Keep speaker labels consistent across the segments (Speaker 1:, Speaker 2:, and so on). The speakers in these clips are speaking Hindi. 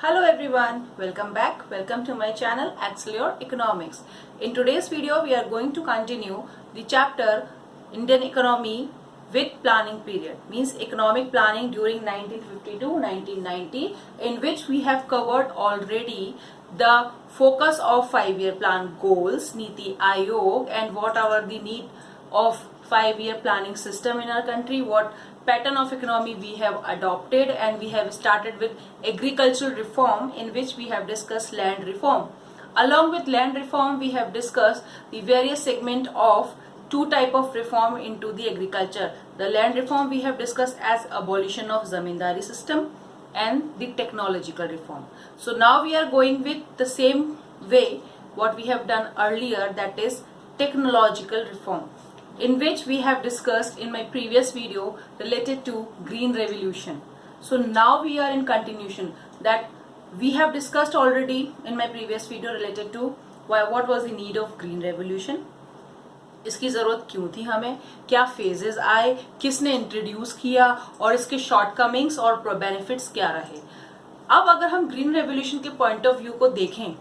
Speaker 1: Hello everyone, welcome back. Welcome to my channel Accelerate Economics. In today's video, we are going to continue the chapter Indian Economy with Planning Period, means economic planning during 1950 to 1990, in which we have covered already the focus of 5-year plan goals, Niti Aayog, and what are the need of 5-year planning system in our country, what pattern of economy we have adopted, and we have started with agricultural reform, in which we have discussed land reform. Along with land reform, we have discussed the various segment of two type of reform into the agriculture. The land reform we have discussed as abolition of zamindari system and the technological reform. So now we are going with the same way what we have done earlier, that is technological reform, in which we have discussed in my previous video related to green revolution. So now we are in continuation that we have discussed already in my previous video related to what was the need of green revolution, इसकी ज़रूरत क्यों थी हमें, क्या फेजेस आए, किसने इंट्रोड्यूस किया और इसके शॉर्टकमिंग्स और बेनिफिट्स क्या रहे. अब अगर हम ग्रीन रेवोल्यूशन के पॉइंट ऑफ व्यू को देखें,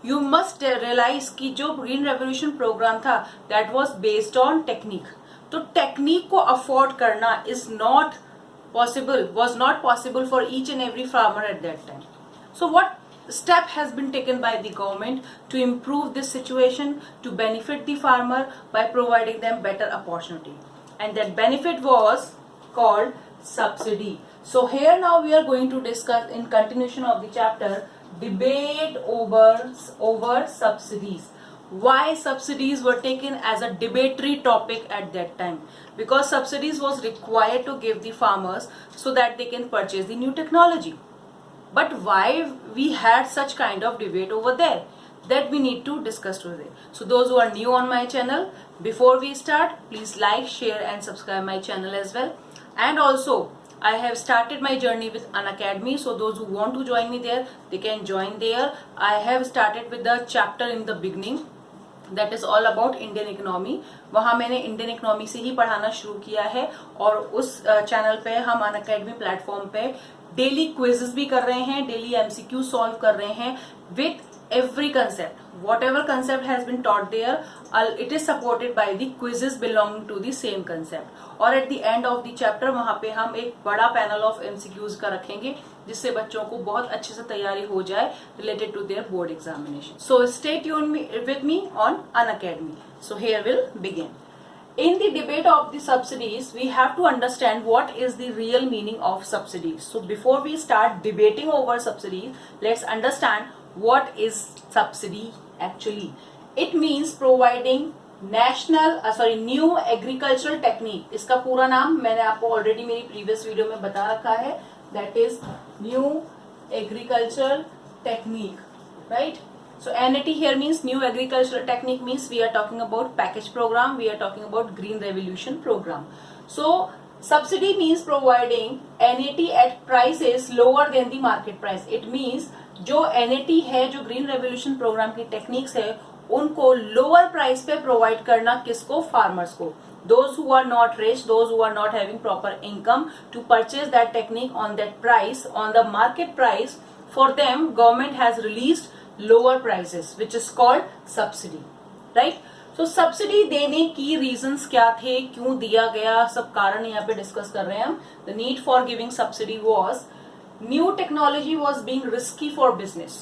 Speaker 1: यू मस्ट रियलाइज कि जो ग्रीन रेवोल्यूशन प्रोग्राम था that was based on technique. तो टेक्निक को अफोर्ड करना was not possible for each and every farmer at that time. So what step has been taken by the government to improve this situation, to benefit the farmer by providing them better opportunity, and that benefit was called subsidy. So here now we are going to discuss in continuation of the chapter debate over subsidies. Why subsidies were taken as a debatory topic at that time? Because subsidies was required to give the farmers so that they can purchase the new technology. But why we had such kind of debate over there, that we need to discuss today. So those who are new on my channel, before we start, please like, share and subscribe my channel as well. And also I have started my journey with Unacademy, so those who want to join me there, they can join there. I have started with the chapter in the beginning, that is all about Indian economy. वहाँ मैंने इंडियन इकोनॉमी से ही पढ़ाना शुरू किया है, और उस चैनल पे हम अनअकैडमी प्लेटफॉर्म पे डेली क्विजेस भी कर रहे हैं, डेली एमसीक्यू सॉल्व कर रहे हैं with every concept. Whatever concept has been taught there, it is supported by the quizzes belonging to the same concept. और at the end of the chapter वहाँ पे हम एक बड़ा पैनल ऑफ MCQs का रखेंगे, जिससे बच्चों को बहुत अच्छे से तैयारी हो जाए related to their board examination. So stay tuned with me on Unacademy. So here we'll begin. In the debate of the subsidies, we have to understand what is the real meaning of subsidies. So before we start debating over subsidies, let's understand what is subsidy actually. It means providing new agricultural technique. इसका पूरा नाम मैंने आपको ऑलरेडी मेरी प्रीवियस वीडियो में बता रखा है, that is new agricultural technique, right? So NAT here means new agricultural technique, means we are talking about package program, we are talking about green revolution program. So subsidy means providing NAT at prices lower than the market price. It means जो NAT है, जो ग्रीन रेवोल्यूशन प्रोग्राम की टेक्निक्स है, उनको लोअर प्राइस पे प्रोवाइड करना किसको? फार्मर्स को. Those who are not rich, those who are not having proper income to purchase that technique on that price, on the market price, for them government has released lower prices, which is called subsidy, right? So subsidy देने की reasons क्या थे, क्यों दिया गया, सब कारण यहाँ पे डिस्कस कर रहे हैं हम. The need for giving subsidy was new technology was being risky for business,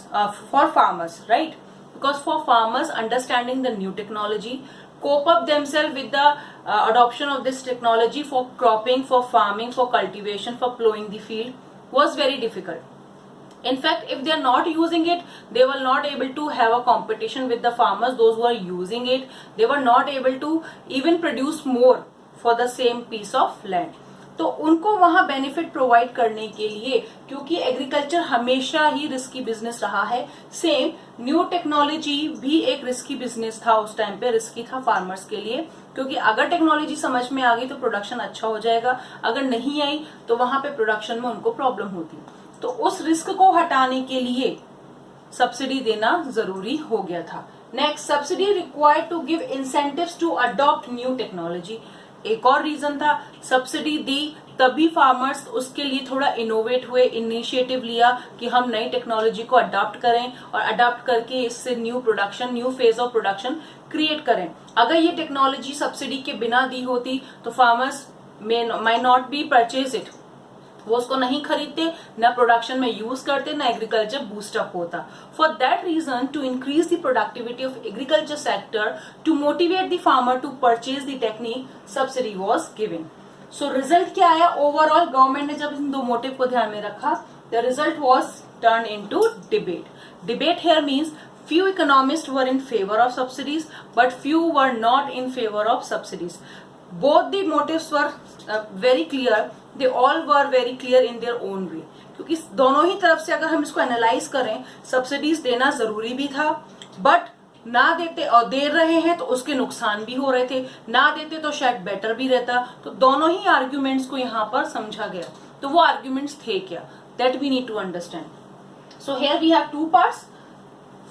Speaker 1: for farmers, right? Because for farmers, understanding the new technology, cope up themselves with the adoption of this technology for cropping, for farming, for cultivation, for plowing the field was very difficult. In fact, if they are not using it, they were not able to have a competition with the farmers. Those who are using it, they were not able to even produce more for the same piece of land. तो उनको वहां बेनिफिट प्रोवाइड करने के लिए, क्योंकि एग्रीकल्चर हमेशा ही रिस्की बिजनेस रहा है, सेम न्यू टेक्नोलॉजी भी एक रिस्की बिजनेस था उस टाइम पे, रिस्की था फार्मर्स के लिए, क्योंकि अगर टेक्नोलॉजी समझ में आ गई तो प्रोडक्शन अच्छा हो जाएगा, अगर नहीं आई तो वहां पे प्रोडक्शन में उनको प्रॉब्लम होती. तो उस रिस्क को हटाने के लिए सब्सिडी देना जरूरी हो गया था. Next, subsidy required to give incentives to adopt new technology. एक और रीजन था, सब्सिडी दी तभी फार्मर्स उसके लिए थोड़ा इनोवेट हुए, इनिशिएटिव लिया कि हम नई टेक्नोलॉजी को अडॉप्ट करें और अडॉप्ट करके इससे new production, new phase of production create करें। अगर ये टेक्नोलॉजी सब्सिडी के बिना दी होती तो farmers my not be purchase it, वो उसको नहीं खरीदते, न प्रोडक्शन में यूज करते, न एग्रीकल्चर बूस्टअप होता। For that reason, to increase the productivity of agriculture sector, to motivate the farmer to purchase the technique, subsidy was given. So result क्या आया? ओवरऑल गवर्नमेंट ने जब इन दो मोटिव को ध्यान में रखा, the result was turn into debate. Debate here means few economists were in favor of subsidies but few were not in favor of subsidies. Both the motives were very clear, they all were very clear in their own way. क्योंकि दोनों ही तरफ से अगर हम इसको एनालाइज करें, सब्सिडीज देना जरूरी भी था, बट ना देते और दे रहे हैं तो उसके नुकसान भी हो रहे थे, ना देते तो शायद बेटर भी रहता। तो दोनों ही आर्ग्यूमेंट्स को यहाँ पर समझा गया। तो वो आर्ग्यूमेंट्स थे क्या, that we need to understand. So here we have two parts,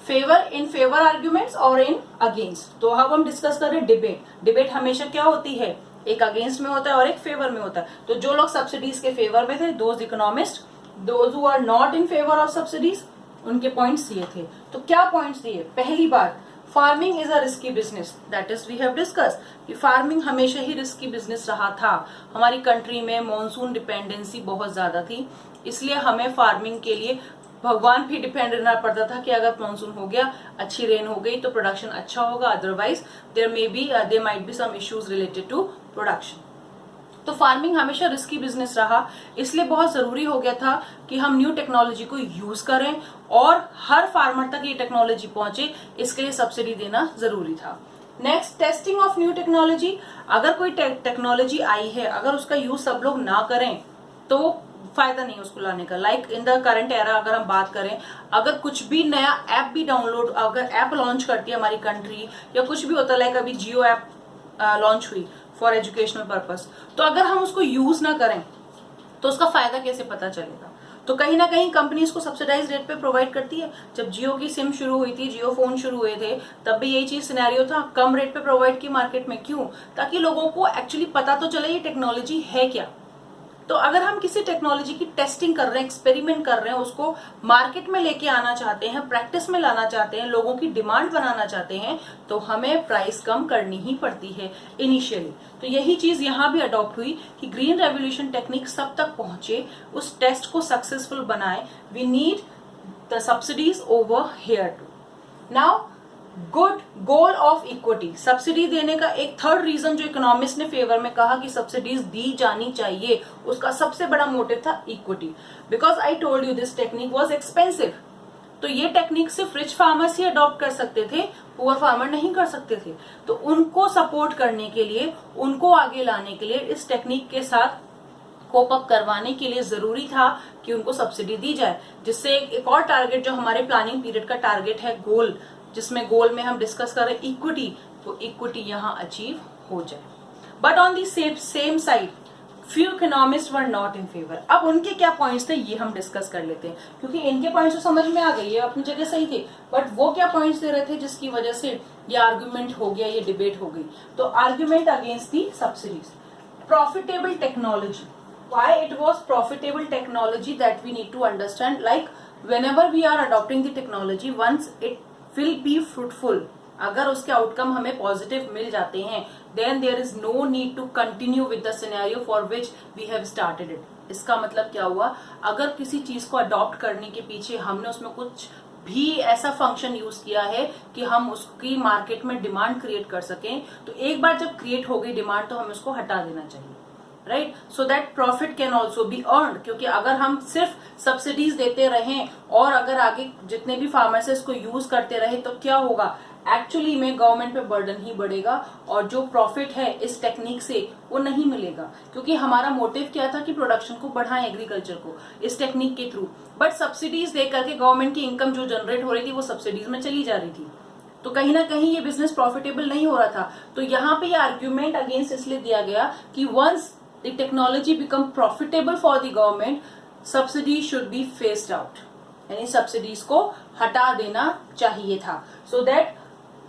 Speaker 1: favour, in favour arguments और इन अगेंस्ट। तो अब हम डिस्कस कर रहे हैं डिबेट। डिबेट हमेशा क्या होती है, एक अगेंस्ट में होता है और एक फेवर में होता है। तो जो लोग सब्सिडीज के फेवर में थे, those economist, those who are not in favour of subsidies, उनके पॉइंट्स ये थे। तो क्या पॉइंट्स दिए? पहली बात, farming is a risky business, that is we have discuss कि फार्मिंग हमेशा ही रिस्की बिजनेस रहा था। हमारी कंट्री में मॉनसून डिपेंडेंसी बहुत ज्यादा थी, इसलिए हमें फार्मिंग के लिए भगवान भी डिपेंड रहना पड़ता था कि अगर मानसून हो गया, अच्छी रेन हो गई तो प्रोडक्शन अच्छा होगा, otherwise there might be some issues related to production. तो फार्मिंग हमेशा रिस्की बिजनेस रहा, इसलिए बहुत जरूरी हो गया था कि हम न्यू टेक्नोलॉजी को यूज करें और हर फार्मर तक ये टेक्नोलॉजी पहुंचे, इसके लिए सब्सिडी देना जरूरी था। Next, testing of new technology. अगर कोई टेक्नोलॉजी आई है, अगर उसका यूज सब लोग ना करें तो फायदा नहीं उसको लाने का। Like in the current era अगर हम बात करें, अगर कुछ भी नया ऐप भी डाउनलोड, अगर ऐप लॉन्च करती है हमारी कंट्री या कुछ भी होता है, लाइक अभी जियो ऐप लॉन्च हुई फॉर एजुकेशनल पर्पस, तो अगर हम उसको यूज ना करें तो उसका फायदा कैसे पता चलेगा? तो कहीं ना कहीं कंपनी इसको सब्सिडाइज रेट पे प्रोवाइड करती है। जब जियो की सिम शुरू हुई थी, जियो फोन शुरू हुए थे, तब भी यही चीज सिनेरियो था, कम रेट पे प्रोवाइड की मार्केट में। क्यों? ताकि लोगों को एक्चुअली पता तो चले ये टेक्नोलॉजी है क्या। तो अगर हम किसी टेक्नोलॉजी की टेस्टिंग कर रहे हैं, एक्सपेरिमेंट कर रहे हैं, उसको मार्केट में लेके आना चाहते हैं, प्रैक्टिस में लाना चाहते हैं, लोगों की डिमांड बनाना चाहते हैं, तो हमें प्राइस कम करनी ही पड़ती है इनिशियली। तो यही चीज यहाँ भी अडॉप्ट हुई कि ग्रीन रेवोल्यूशन टेक्निक सब तक पहुंचे, उस टेस्ट को सक्सेसफुल बनाए। We need the subsidies over here too. Now good goal of equity, subsidy देने का एक थर्ड रीजन जो इकोनॉमिस्ट ने फेवर में कहा कि सब्सिडीज दी जानी चाहिए, उसका सबसे बड़ा मोटिव था equity. Because I told you this technique was expensive. तो ये टेक्निक सिर्फ रिच फार्मर्स ही अडॉप्ट कर सकते थे, पुअर फार्मर नहीं कर सकते थे। तो उनको सपोर्ट करने के लिए, उनको आगे लाने के लिए, इस टेक्निक के साथ कोप अप करवाने के लिए जरूरी था कि उनको सब्सिडी दी जाए, जिससे एक और टारगेट जो हमारे प्लानिंग पीरियड का टारगेट है, गोल, जिसमें गोल में हम डिस्कस कर रहे हैं इक्विटी, तो इक्विटी यहाँ अचीव हो जाए। But on the same side few economist were not in favour. अब उनके क्या पॉइंट्स थे ये हम डिस्कस कर लेते हैं, क्योंकि इनके पॉइंट्स तो समझ में आ गए, ये अपनी जगह सही थे, बट वो क्या पॉइंट्स दे रहे थे जिसकी वजह से ये आर्ग्यूमेंट हो गया, ये डिबेट हो गई। तो argument against the subsidies, profitable technology. Why it was profitable technology that we need to understand. Like whenever we are adopting the technology, once it will be fruitful, अगर उसके आउटकम हमें पॉजिटिव मिल जाते हैं, then there is no need to continue with the scenario for which we have started it. इसका मतलब क्या हुआ? अगर किसी चीज को अडॉप्ट करने के पीछे हमने उसमें कुछ भी ऐसा फंक्शन यूज किया है कि हम उसकी मार्केट में डिमांड क्रिएट कर सकें, तो एक बार जब क्रिएट हो गई डिमांड तो हमें उसको हटा देना चाहिए, right, so that profit can also be earn. क्योंकि अगर हम सिर्फ सब्सिडीज देते रहें और अगर आगे जितने भी फार्मर्स इसको यूज करते रहे तो क्या होगा? एक्चुअली में गवर्नमेंट पे बर्डन ही बढ़ेगा और जो प्रॉफिट है इस टेक्निक से वो नहीं मिलेगा। क्योंकि हमारा मोटिव क्या था कि प्रोडक्शन को बढ़ाएं, एग्रीकल्चर को, इस टेक्निक के थ्रू। बट सब्सिडीज दे करके गवर्नमेंट की इनकम जो जनरेट हो रही थी वो सब्सिडीज में चली जा रही थी, तो कहीं ना कहीं ये बिजनेस प्रॉफिटेबल नहीं हो रहा था। तो यहाँ पे ये आर्ग्यूमेंट अगेंस्ट इसलिए दिया गया कि once the technology become profitable for the government, subsidy should be phased out, यानी सब्सिडीज को हटा देना चाहिए था, so that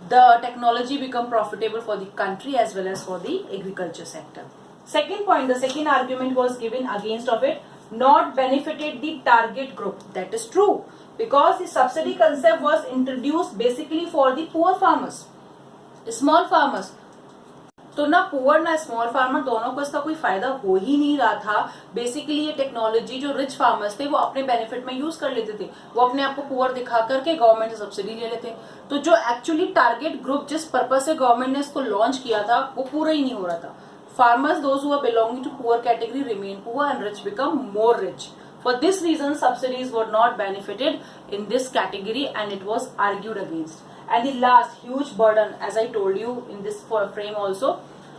Speaker 1: the technology become profitable for the country as well as for the agriculture sector. Second point, the second argument was given against of it, not benefited the target group. That is true, because the subsidy concept was introduced basically for the poor farmers, small farmers. तो ना पुअर ना स्मॉल फार्मर दोनों को इसका कोई फायदा हो ही नहीं रहा था. बेसिकली ये टेक्नोलॉजी जो रिच फार्मर्स थे वो अपने बेनिफिट में यूज कर लेते थे, वो अपने आप को पुअर दिखा करके गवर्नमेंट से सब्सिडी ले लेते. तो जो एक्चुअली टारगेट ग्रुप जिस पर्पज से गवर्नमेंट ने इसको लॉन्च किया था वो पूरा ही नहीं हो रहा था. Farmers those who are belonging to poor category remain poor and rich become more rich. For this reason, subsidies were not benefited in this category and it was argued against. And the last huge burden, as I told you in this frame also,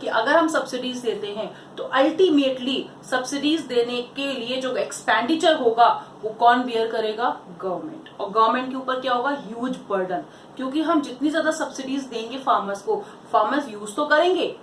Speaker 1: कि अगर हम सब्सिडीज देते हैं तो अल्टीमेटली सब्सिडीज देने के लिए जो एक्सपेंडिचर होगा वो कौन बियर करेगा? गवर्नमेंट. और गवर्नमेंट के ऊपर क्या होगा? Huge burden. क्योंकि हम जितनी ज्यादा सब्सिडीज देंगे फार्मर्स को, फार्मर्स यूज तो करेंगे,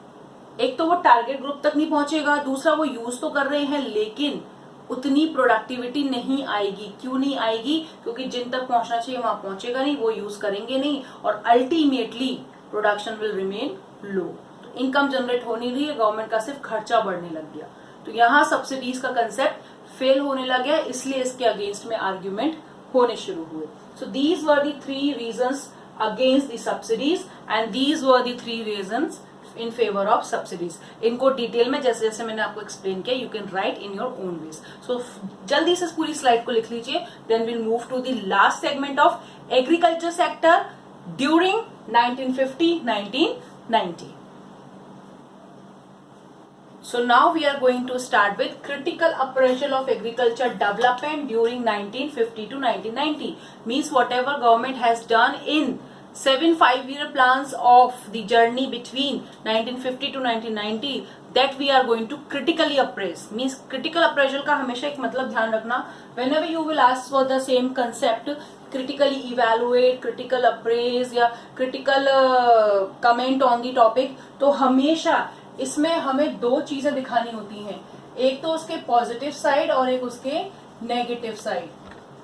Speaker 1: एक तो वो टारगेट ग्रुप तक नहीं पहुंचेगा, दूसरा वो यूज तो कर रहे हैं लेकिन उतनी प्रोडक्टिविटी नहीं आएगी. क्यों नहीं आएगी? क्योंकि जिन तक पहुंचना चाहिए वहां पहुंचेगा नहीं, वो यूज करेंगे नहीं और अल्टीमेटली प्रोडक्शन विल रिमेन लो. तो इनकम जनरेट हो नहीं रही है, गवर्नमेंट का सिर्फ खर्चा बढ़ने लग गया. तो यहाँ सब्सिडीज का कंसेप्ट फेल होने लग गया, इसलिए इसके अगेंस्ट में आर्ग्यूमेंट होने शुरू हुए. So these were the 3 reasons against the subsidies and these were the 3 reasons in favor of subsidies. इनको डिटेल में जैसे जैसे मैंने आपको एक्सप्लेन किया, you can write in your own ways. So जल्दी से इस पूरी स्लाइड को लिख लीजिए. Then will move to the last segment of agriculture sector during 1950-1990. So now we are going to start with critical appraisal of agriculture development during 1950 to 1990. Means whatever government has done in 7 5-year plans of the journey between 1950 to 1990 that we are going to critically appraise. Means critical appraisal का हमेशा एक मतलब ध्यान रखना. Whenever you will ask for the same concept, critically evaluate, critical appraise या critical comment on the topic, तो हमेशा इसमें हमें 2 चीजें दिखानी होती हैं. एक तो उसके पॉजिटिव साइड और एक उसके नेगेटिव साइड.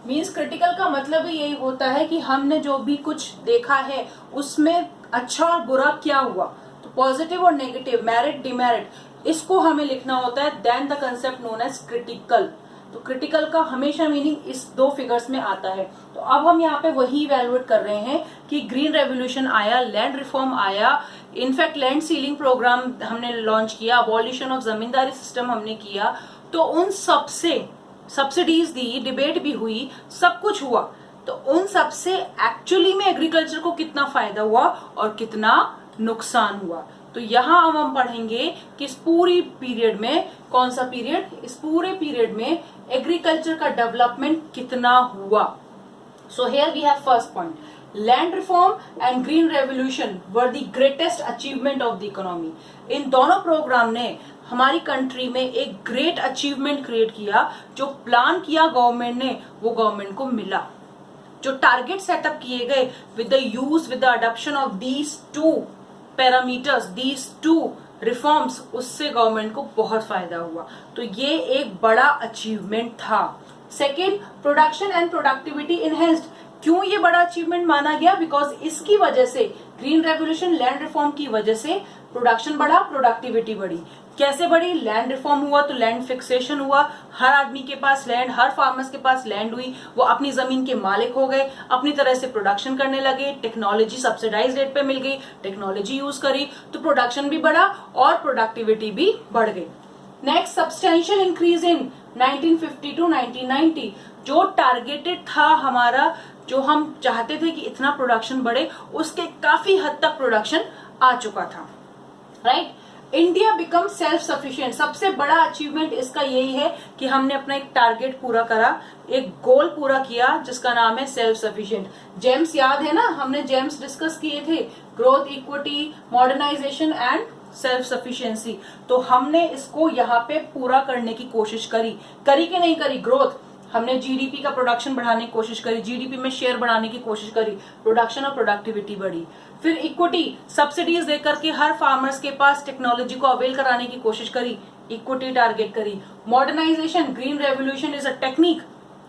Speaker 1: मीन्स क्रिटिकल का मतलब ही यही होता है कि हमने जो भी कुछ देखा है उसमें अच्छा और बुरा क्या हुआ. तो पॉजिटिव और नेगेटिव, मेरिट डिमेरिट, इसको हमें लिखना होता है. Then the concept known as critical. तो क्रिटिकल का हमेशा मीनिंग इस 2 फिगर्स में आता है. तो अब हम यहाँ पे वही इवेलुएट कर रहे हैं कि ग्रीन रेवोल्यूशन आया, लैंड रिफॉर्म आया, इनफैक्ट लैंड सीलिंग प्रोग्राम हमने लॉन्च किया, अबॉलिशन ऑफ जमींदारी सिस्टम हमने किया. तो उन सबसे सब्सिडीज दी, डिबेट भी हुई, सब कुछ हुआ. तो उन सब से एक्चुअली में एग्रीकल्चर को कितना फायदा हुआ और कितना नुकसान हुआ. तो यहाँ हम पढ़ेंगे कि इस पूरी पीरियड में, कौन सा पीरियड? इस पूरे पीरियड में एग्रीकल्चर का डेवलपमेंट कितना हुआ. So here we have first point, land reform and green revolution were the greatest achievement of the economy. इन दोनों प्रोग्राम ने हमारी कंट्री में एक ग्रेट अचीवमेंट क्रिएट किया. जो प्लान किया गवर्नमेंट ने वो गवर्नमेंट को मिला. जो टारगेट सेटअप किए गए with the use, with the adoption of these 2 parameters, these 2 reforms, उससे गवर्नमेंट को बहुत फायदा हुआ. तो ये एक बड़ा अचीवमेंट था. Second, production and productivity enhanced. क्यों ये बड़ा अचीवमेंट माना गया? बिकॉज इसकी वजह से, ग्रीन रेवोल्यूशन, लैंड रिफॉर्म की वजह से प्रोडक्शन बढ़ा, प्रोडक्टिविटी बढ़ी. कैसे बढ़ी? लैंड रिफॉर्म हुआ तो लैंड फिक्सेशन हुआ. हर आदमी के पास लैंड, हर फार्मर्स के पास लैंड हुई, वो अपनी जमीन के मालिक हो गए, अपनी तरह से प्रोडक्शन करने लगे. टेक्नोलॉजी सब्सिडाइज रेट पे मिल गई, टेक्नोलॉजी यूज करी तो प्रोडक्शन भी बढ़ा और प्रोडक्टिविटी भी बढ़ गई. Next, substantial increase in 1950 to 1990. जो टारगेटेड था हमारा, जो हम चाहते थे कि इतना प्रोडक्शन बढ़े, उसके काफी हद तक प्रोडक्शन आ चुका था. Right. India become self sufficient. सबसे बड़ा अचीवमेंट इसका यही है कि हमने अपना एक टारगेट पूरा करा, एक गोल पूरा किया जिसका नाम है सेल्फ सफिशिएंट. जेम्स याद है ना, हमने जेम्स डिस्कस किए थे, growth, equity, modernisation and self sufficiency. तो हमने इसको यहाँ पे पूरा करने की कोशिश करी कि नहीं करी? ग्रोथ, हमने जीडीपी का प्रोडक्शन बढ़ाने की कोशिश करी, जीडीपी में शेयर बढ़ाने की कोशिश करी, प्रोडक्शन और प्रोडक्टिविटी बढ़ी. फिर इक्विटी, सब्सिडीज देकर के हर फार्मर्स के पास टेक्नोलॉजी को अवेल कराने की कोशिश करी, इक्विटी टारगेट करी. Modernisation, green revolution is a technique,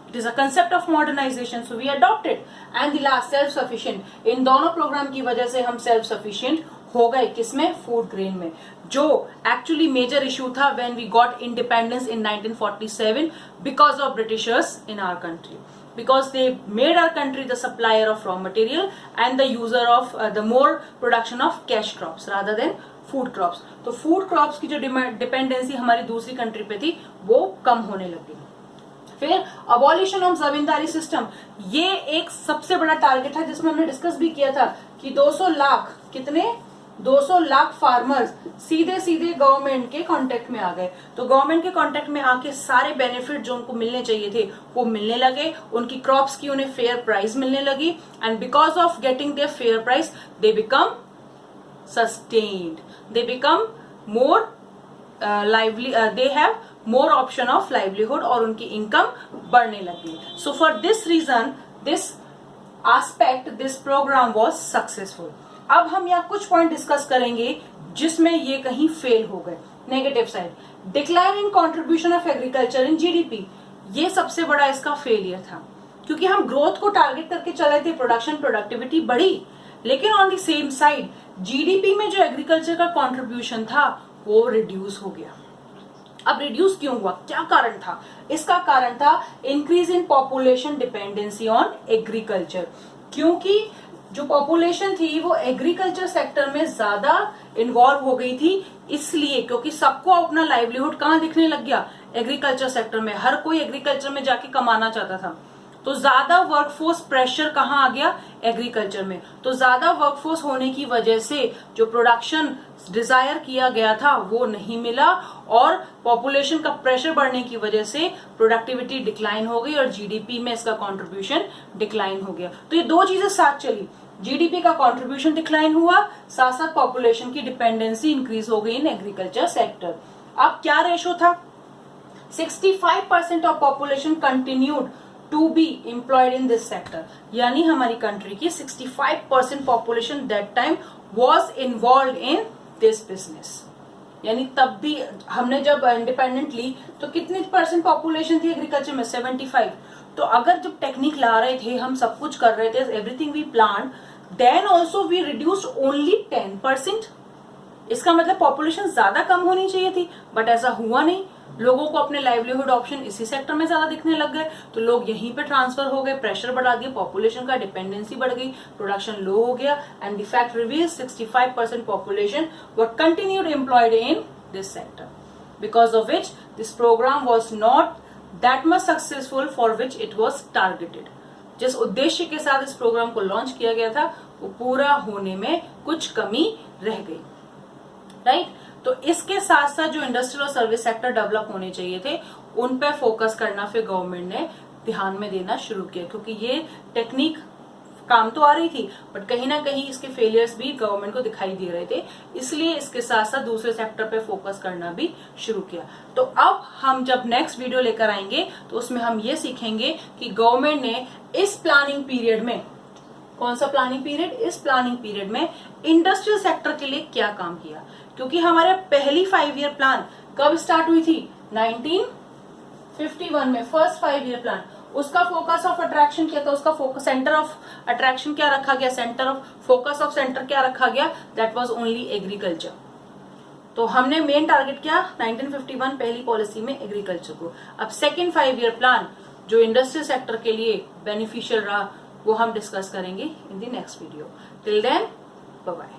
Speaker 1: it is a concept of modernisation, so we adopted. And the last, self sufficient. इन दोनों प्रोग्राम की वजह से हम सेल्फ सफिशिएंट हो गए किसमें, फूड ग्रेन में, जो एक्चुअली मेजर इशू था when we got independence in 1947 because of Britishers in our country, because they made our country the supplier of raw material and the user of the more production of cash crops rather than food crops. तो food crops की जो डिपेंडेंसी हमारी दूसरी कंट्री पे थी वो कम होने लगी. फिर अबॉलिशन ऑफ जमींदारी सिस्टम, ये एक सबसे बड़ा टारगेट है जिसमें हमने डिस्कस भी किया था कि 200 लाख, कितने, 200 लाख फार्मर्स सीधे सीधे गवर्नमेंट के कांटेक्ट में आ गए. तो गवर्नमेंट के कांटेक्ट में आके सारे बेनिफिट जो उनको मिलने चाहिए थे वो मिलने लगे, उनकी क्रॉप्स की उन्हें फेयर प्राइस मिलने लगी, and because of getting their fair price they become sustained, they become more lively, they have more option of livelihood और उनकी इनकम बढ़ने लगी. So for this reason this aspect this programme was successful. अब हम यहाँ कुछ पॉइंट डिस्कस करेंगे जिसमें ये कहीं फेल हो गए. Negative side, decline in contribution of agriculture in GDP, ये सबसे बड़ा इसका फेलियर था क्योंकि हम ग्रोथ को टारगेट करके चले थे, प्रोडक्शन प्रोडक्टिविटी बढ़ी, लेकिन on the same side GDP में जो एग्रीकल्चर का कंट्रीब्यूशन था वो रिड्यूस हो गया. अब रिड्यूस क्यों हुआ, क्या कारण था? इसका कारण था increase in population dependency on agriculture, क्योंकि जो पॉपुलेशन थी वो एग्रीकल्चर सेक्टर में ज्यादा इन्वॉल्व हो गई थी, इसलिए क्योंकि सबको अपना लाइवलीहुड कहाँ दिखने लग गया, एग्रीकल्चर सेक्टर में. हर कोई एग्रीकल्चर में जाके कमाना चाहता था, तो ज्यादा वर्कफोर्स प्रेशर कहाँ आ गया, एग्रीकल्चर में. तो ज्यादा वर्कफोर्स होने की वजह से जो प्रोडक्शन डिजायर किया गया था वो नहीं मिला, और पॉपुलेशन का प्रेशर बढ़ने की वजह से प्रोडक्टिविटी डिक्लाइन हो गई और जीडीपी में इसका कंट्रीब्यूशन डिक्लाइन हो गया. तो ये दो चीजें साथ चली, जीडीपी का कंट्रीब्यूशन डिक्लाइन हुआ, साथ साथ पॉपुलेशन की डिपेंडेंसी इंक्रीज हो गई इन एग्रीकल्चर सेक्टर. अब क्या रेशो था, 65% of population continued to be employed in this sector, यानी हमारी कंट्री की 65% population that time was involve in this business. यानी तब भी हमने जब इंडिपेंडेंट ली तो कितनी परसेंट पॉपुलेशन थी एग्रीकल्चर में, 75. तो अगर जब टेक्निक ला रहे थे, हम सब कुछ कर रहे थे, everything we plan, then also we reduced only 10%. इसका मतलब पॉपुलेशन ज्यादा कम होनी चाहिए थी, बट ऐसा हुआ नहीं. लोगों को अपने लाइवलीहुड ऑप्शन इसी सेक्टर में ज्यादा दिखने लग गए, तो लोग यहीं पे ट्रांसफर हो गए, प्रेशर बढ़ा दिया, पॉपुलेशन का डिपेंडेंसी बढ़ गई, प्रोडक्शन लो हो गया, and the fact reveals 65% population were continued employed in this sector, because of which this programme was not that much successful for which it was targeted. जिस उद्देश्य के साथ इस प्रोग्राम को लॉन्च किया गया था वो पूरा होने में कुछ कमी रह गई. राइट, तो इसके साथ साथ जो इंडस्ट्रियल और सर्विस सेक्टर डेवलप होने चाहिए थे उन पे फोकस करना फिर गवर्नमेंट ने ध्यान में देना शुरू किया, क्योंकि ये टेक्निक काम तो आ रही थी बट कहीं ना कहीं इसके फेलियर्स भी गवर्नमेंट को दिखाई दे रहे थे, इसलिए इसके साथ साथ दूसरे सेक्टर पे फोकस करना भी शुरू किया. तो अब हम जब नेक्स्ट वीडियो लेकर आएंगे तो उसमें हम ये सीखेंगे कि गवर्नमेंट ने इस प्लानिंग पीरियड में, कौन सा प्लानिंग पीरियड, इस प्लानिंग पीरियड में इंडस्ट्रियल सेक्टर के लिए क्या काम किया. क्योंकि हमारे पहली 5 ईयर प्लान कब स्टार्ट हुई थी, 1951 में फर्स्ट 5 ईयर प्लान. उसका फोकस ऑफ अट्रैक्शन क्या था, उसका फोकस सेंटर ऑफ अट्रैक्शन क्या रखा गया, centre of focus of centre क्या रखा गया, दैट वाज ओनली एग्रीकल्चर. तो हमने मेन टारगेट किया 1951 पहली पॉलिसी में एग्रीकल्चर को. अब सेकेंड 5 ईयर प्लान जो इंडस्ट्रियल सेक्टर के लिए बेनिफिशियल रहा वो हम डिस्कस करेंगे in the next video. Till then bye bye.